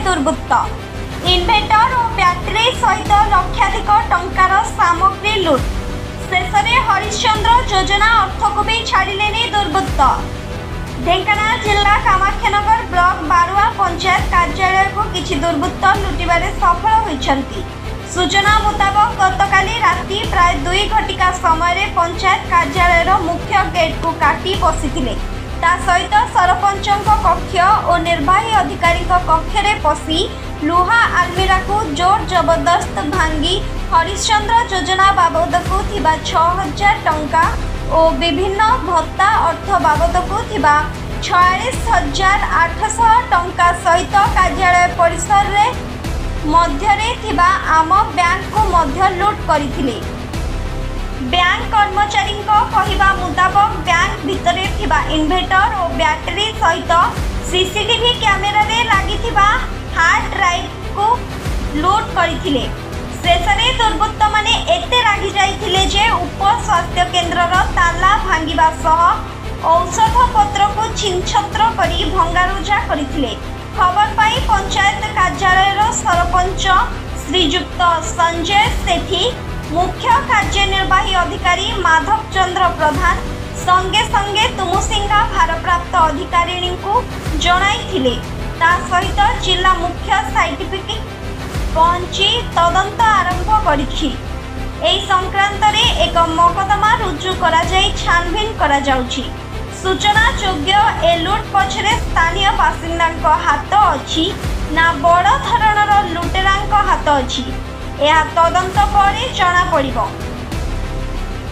दुर्वृत्त। इन्भेटर और बैटरी सहित लक्षाधिक टंकार सामग्री लुट। शेष में हरिश्चंद्र योजना अर्थ को भी छाड़िले दुर्वृत्त। ढेंकानाल जिला कामाख्यानगर ब्लॉक बारुआ पंचायत कार्यालय को किछि दुर्वृत्त लुटिबारे सफल होइछंती। सूचना मुताबक गतकाली राति प्राय 2 घटिका समय पंचायत कार्यालय मुख्य गेट को काटी पशिथिले। ता सहित सरपंच कक्ष और निर्वाही अधिकारी कक्ष में पशि लुहा आलमीरा को जोर जबरदस्त भांगी हरिश्चंद्र योजना बाबद को 6000 टंका और विभिन्न भत्ता अर्थ बाबद को 46,800 टंका सहित कार्यालय परिसर रे मध्यरे थिबा आम बैंक को मध्य लुट करथिले। बैंक कर्मचारी कहवा मुताबक बैंक भितरे थिबा इन्भेटर और बैटरी सहित सीसीटीवी कैमेरा रे लागिथिबा हार्ड ड्राइव को लुट करथिले। शेष में दुर्वृत्त माने एते रागी जाइथिले जे उप स्वास्थ्य केन्द्र ताला भांगिबा सह औषध पत्र को छिनछत्र करी भंगारुजा करथिले। खबर पाई पंचायत कार्यालय सरपंच श्रीजुक्त संजय सेठी, मुख्य कार्यनिर्वाही अधिकारी माधव चंद्र प्रधान संगे संगे तुमुसिंगा भारप्राप्त अधिकारी को जणाइथिले। ता सहित जिला मुख्य साइंटिफिक पहुंची तदंत आरंभ करिछि। एही संक्रांत रे एक मकदमा रुजु करा जाई छानबीन करा जाउछि। सूचना योग्य ए लुट पछरे स्थानीय बासिंदा हाथ अच्छी ना बड़ धरणर लुटेरा हाथ अच्छी यह तदंत पर जना पड़िबो।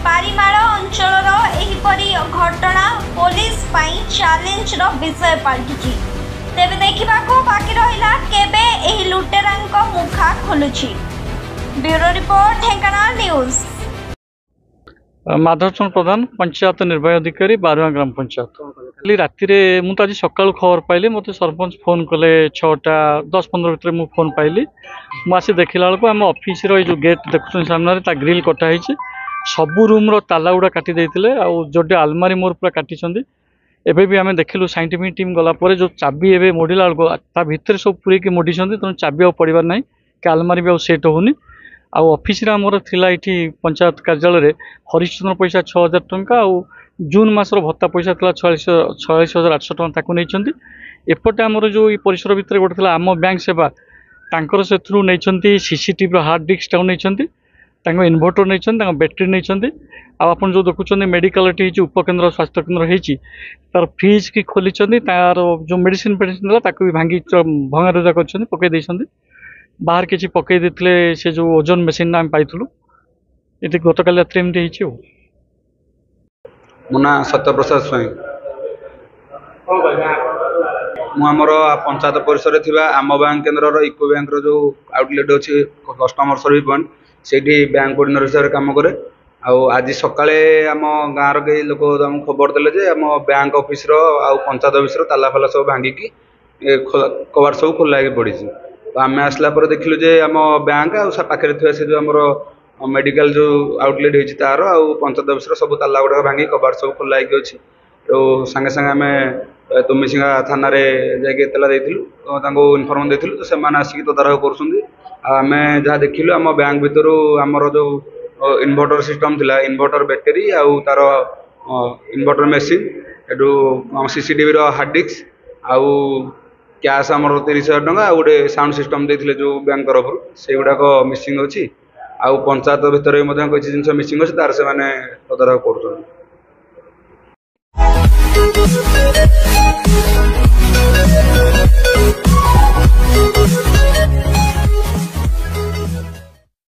पारिमाळ अंचलर एहिपरि घटना पुलिस पई चैलेंज रो विषय पलटिछि। तेबे देखिबाको बाकी रहिला केबे एही लुटेरा मुखा खोलुछि। Bureau report Dhenkanal news. Madhav Chandra Pradhan panchayat निर्वाही अधिकारी बारुआ ग्राम पंचायत। खाली राति मुझे आज सकाल खबर पाइली मत सरपंच फोन कले 6:10-15 भितर मु फोन पाइली। मुझे देखला बेलू आम ऑफिस जो गेट देखुं सामने ग्रिल कटाई सबू रूम ताला गुड़ा काटी देते जोटे आलमारी मोर पूरा काटी। एबे भी आम देखिलु साइंटिफिक टीम गलापर जो चाबी एवं मोड़ला बेलू भितर सब पूरी मोड़ी तेणु चाबी आ पड़ार ना कि आलमारी भी सेट होनी। ऑफिस आमर थिला इठी पंचायत कार्यालय हरिश्चंद्र पैसा 6000 टंका और जून मासर भत्ता पैसा था 46,800 टंका ताकू नहीं। एपटे आमर जो परिसर भितर गोटे था आम बैंक सेवा तांकर से नहीं सीसीटीवी हार्ड डिस्क टाउन नहीं इन्भर्टर नहीं बैटेरी नहीं। आप जो देखुं मेडिकल उपकेन्द्र स्वास्थ्य केन्द्र होती तार फ्रिज की खोली तार जो मेडिसिन फेडिसिन भी भांगी भंगारुजा कर पकई बाहर किसी पकई देते से जो ओजन मेसीन आम पाइलु ये गतकाली रात एमती हो। मो ना सत्यप्रसाद स्वाई मुझर पंचायत परिसर थी आम बैंक केन्द्र इको बैंक जो आउटलेट अच्छी कस्टमर सर्विस पॉइंट से बैंक कोर्डिनेटर हिसाब से कम कै। आज सकाळे आम गाँव कई लोक आमको खबर देले आम बैंक ऑफिस पंचायत ऑफिस ताला फाला सब भांगिकी कबाड़ सब खोला पड़ी। तो आम आसला देखिलु जे आम बैंक आखिर थी से जो आमर मेडिकल जो आउटलेट होती तार आ पंचायत ऑफिस सब ताला गुड़ा भांगी कबाड़ सब खोला अच्छी। तो सांगे सांगे आम तुमिसिंगा थाना जातला इनफर्म देथिलु तो सेमाने आसिक तदारख करम जहाँ देखिलु आम बैंक भितर आमर जो इन्भर्टर सिस्टम थिला इन्भर्टर बैटेरी आउ तार इन्भर्टर मेसीन एटू सीसीटीवी हार्ड डिस्क आउ कैश आमर 30,000 टंका गोटे साउंड सिस्टम देते जो बैंक तरफ से गुड़ाक मिसिंग अच्छी। आउ पंचायत भितर किसी जिन मिसिंग अच्छी तार से तदारख कर।